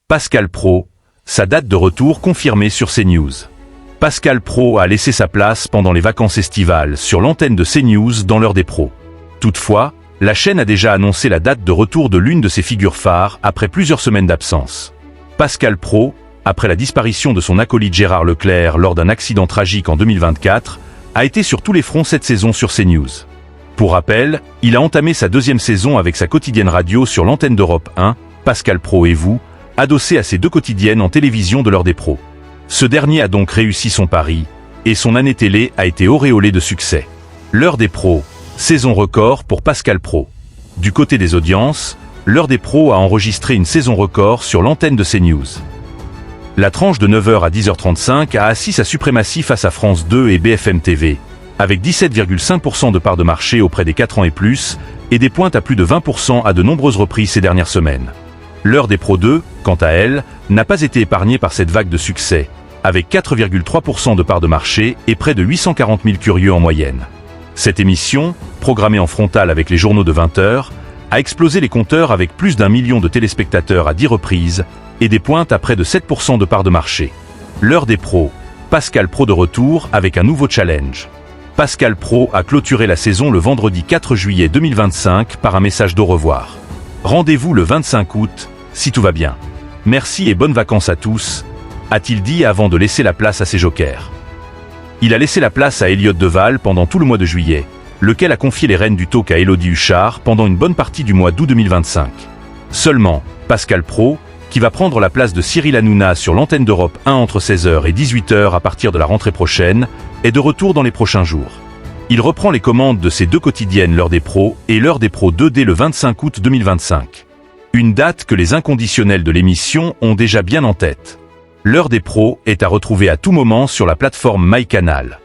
Pascal Praud, sa date de retour confirmée sur CNews. Pascal Praud a laissé sa place pendant les vacances estivales sur l'antenne de CNews dans l'heure des pros. Toutefois, la chaîne a déjà annoncé la date de retour de l'une de ses figures phares après plusieurs semaines d'absence. Pascal Praud, après la disparition de son acolyte Gérard Leclerc lors d'un accident tragique en 2024, a été sur tous les fronts cette saison sur CNews. Pour rappel, il a entamé sa deuxième saison avec sa quotidienne radio sur l'antenne d'Europe 1, Pascal Praud et vous, adossé à ses deux quotidiennes en télévision de l'heure des pros. Ce dernier a donc réussi son pari, et son année télé a été auréolée de succès. L'heure des pros, saison record pour Pascal Praud. Du côté des audiences, l'heure des pros a enregistré une saison record sur l'antenne de CNews. La tranche de 9h à 10h35 a assis sa suprématie face à France 2 et BFM TV, avec 17,5% de part de marché auprès des 4 ans et plus, et des pointes à plus de 20% à de nombreuses reprises ces dernières semaines. L'heure des pros 2, quant à elle, n'a pas été épargnée par cette vague de succès, avec 4,3% de part de marché et près de 840 000 curieux en moyenne. Cette émission, programmée en frontal avec les journaux de 20h, a explosé les compteurs avec plus d'1 million de téléspectateurs à 10 reprises et des pointes à près de 7% de part de marché. L'heure des pros, Pascal Praud de retour avec un nouveau challenge. Pascal Praud a clôturé la saison le vendredi 4 juillet 2025 par un message d'au revoir. Rendez-vous le 25 août, si tout va bien. Merci et bonnes vacances à tous, a-t-il dit avant de laisser la place à ses jokers. Il a laissé la place à Elliott Deval pendant tout le mois de juillet, lequel a confié les rênes du talk à Élodie Huchard pendant une bonne partie du mois d'août 2025. Seulement, Pascal Praud, qui va prendre la place de Cyril Hanouna sur l'antenne d'Europe 1 entre 16h et 18h à partir de la rentrée prochaine, est de retour dans les prochains jours. Il reprend les commandes de ses deux quotidiennes L'heure des pros et L'heure des pros 2 dès le 25 août 2025. Une date que les inconditionnels de l'émission ont déjà bien en tête. L'heure des pros est à retrouver à tout moment sur la plateforme MyCanal.